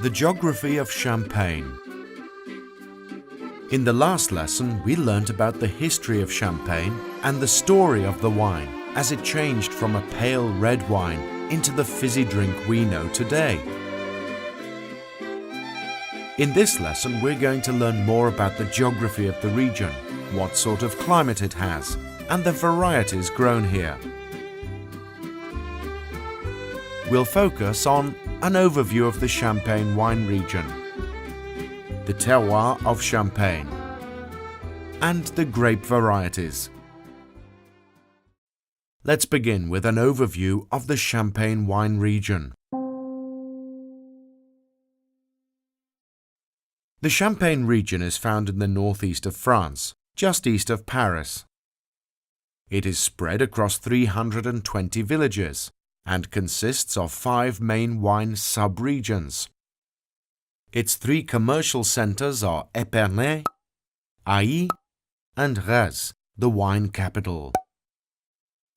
The geography of Champagne. In the last lesson, we learnt about the history of Champagne and the story of the wine as it changed from a pale red wine into the fizzy drink we know today. In this lesson, we're going to learn more about the geography of the region, what sort of climate it has, and the varieties grown here. We'll focus on an overview of the Champagne wine region, the terroir of Champagne, and the grape varieties. Let's begin with an overview of the Champagne wine region. The Champagne region is found in the northeast of France, just east of Paris. It is spread across 320 villages and consists of 5 main wine sub-regions. Its 3 commercial centers are Épernay, Ailly, and Reims, the wine capital.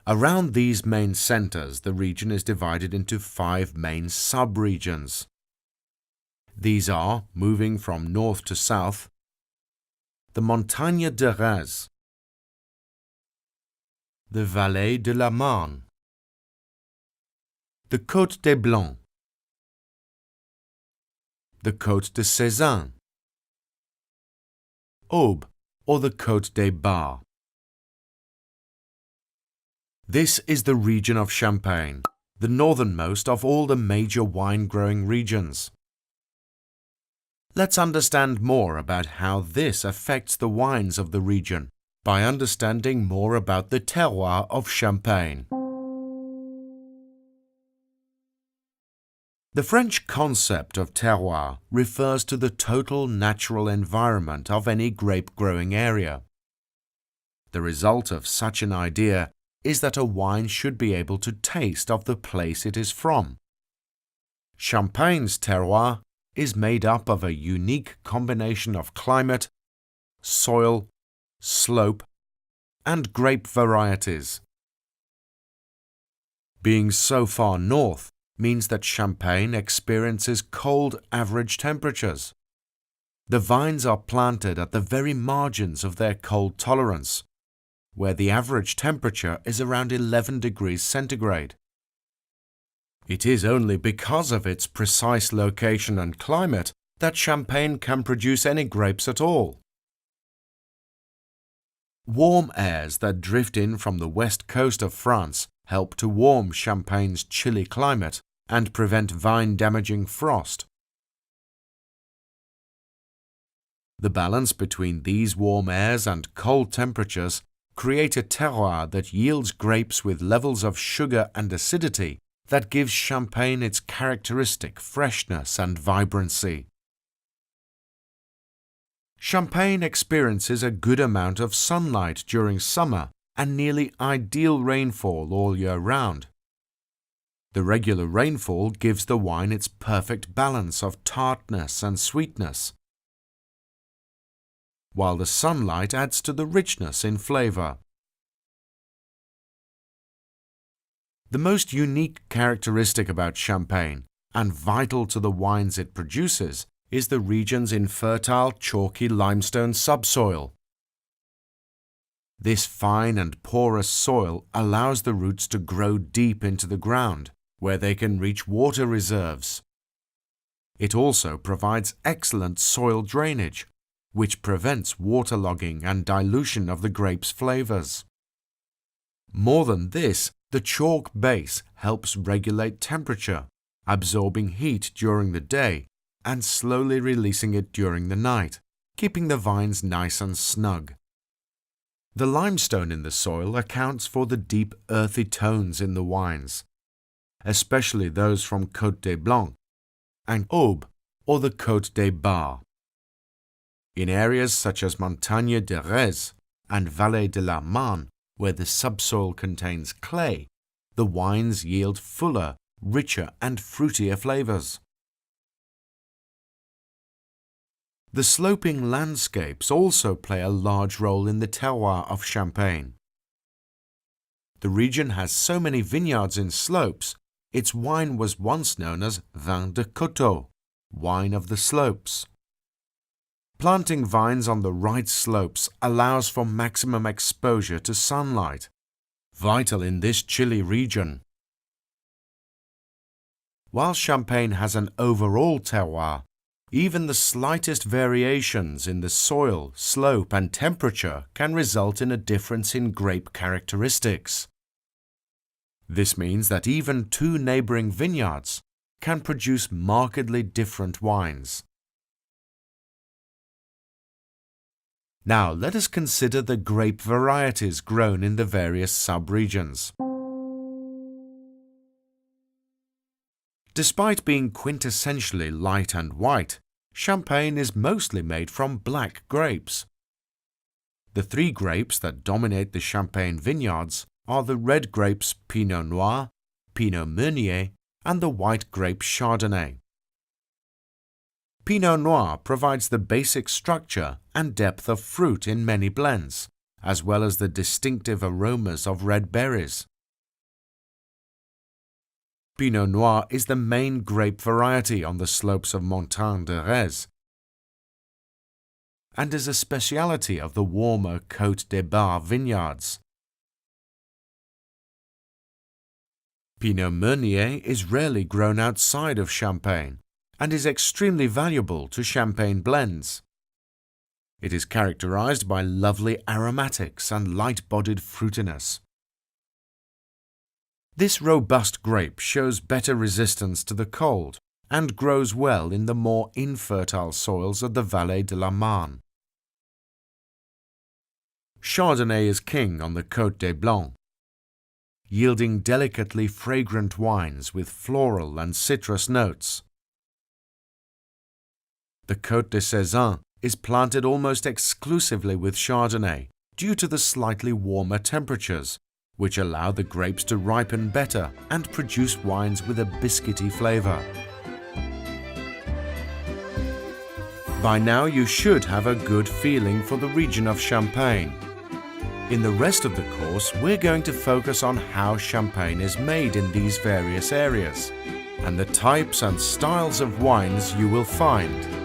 Around these main centers, the region is divided into 5 main sub-regions. These are, moving from north to south, the Montagne de Reims, the Vallée de la Marne, the Côte des Blancs, the Côte de Sézanne, Aube, or the Côte des Bars. This is the region of Champagne, the northernmost of all the major wine-growing regions. Let's understand more about how this affects the wines of the region by understanding more about the terroir of Champagne. The French concept of terroir refers to the total natural environment of any grape-growing area. The result of such an idea is that a wine should be able to taste of the place it is from. Champagne's terroir is made up of a unique combination of climate, soil, slope, and grape varieties. Being so far north means that Champagne experiences cold average temperatures. The vines are planted at the very margins of their cold tolerance, where the average temperature is around 11 degrees centigrade. It is only because of its precise location and climate that Champagne can produce any grapes at all. Warm airs that drift in from the west coast of France help to warm Champagne's chilly climate and prevent vine-damaging frost. The balance between these warm airs and cold temperatures create a terroir that yields grapes with levels of sugar and acidity that gives Champagne its characteristic freshness and vibrancy. Champagne experiences a good amount of sunlight during summer and nearly ideal rainfall all year round. The regular rainfall gives the wine its perfect balance of tartness and sweetness, while the sunlight adds to the richness in flavor. The most unique characteristic about Champagne, and vital to the wines it produces, is the region's infertile chalky limestone subsoil. This fine and porous soil allows the roots to grow deep into the ground, where they can reach water reserves. It also provides excellent soil drainage, which prevents waterlogging and dilution of the grape's flavors. More than this, the chalk base helps regulate temperature, absorbing heat during the day and slowly releasing it during the night, keeping the vines nice and snug. The limestone in the soil accounts for the deep earthy tones in the wines, especially those from Côte des Blancs and Aube, or the Côte des Bars. In areas such as Montagne de Reims and Vallée de la Marne, where the subsoil contains clay, the wines yield fuller, richer and fruitier flavors. The sloping landscapes also play a large role in the terroir of Champagne. The region has so many vineyards in slopes, its wine was once known as vin de coteau, wine of the slopes. Planting vines on the right slopes allows for maximum exposure to sunlight, vital in this chilly region. While Champagne has an overall terroir, even the slightest variations in the soil, slope and temperature can result in a difference in grape characteristics. This means that even two neighboring vineyards can produce markedly different wines. Now let us consider the grape varieties grown in the various sub-regions. Despite being quintessentially light and white, Champagne is mostly made from black grapes. The three grapes that dominate the Champagne vineyards are the red grapes Pinot Noir, Pinot Meunier, and the white grape Chardonnay. Pinot Noir provides the basic structure and depth of fruit in many blends, as well as the distinctive aromas of red berries. Pinot Noir is the main grape variety on the slopes of Montagne de Retz and is a speciality of the warmer Côte des Bar vineyards. Pinot Meunier is rarely grown outside of Champagne and is extremely valuable to Champagne blends. It is characterized by lovely aromatics and light-bodied fruitiness. This robust grape shows better resistance to the cold and grows well in the more infertile soils of the Vallée de la Marne. Chardonnay is king on the Côte des Blancs, yielding delicately fragrant wines with floral and citrus notes. The Côte de Sézanne is planted almost exclusively with Chardonnay due to the slightly warmer temperatures, which allow the grapes to ripen better and produce wines with a biscuity flavor. By now you should have a good feeling for the region of Champagne. In the rest of the course, we're going to focus on how Champagne is made in these various areas and the types and styles of wines you will find.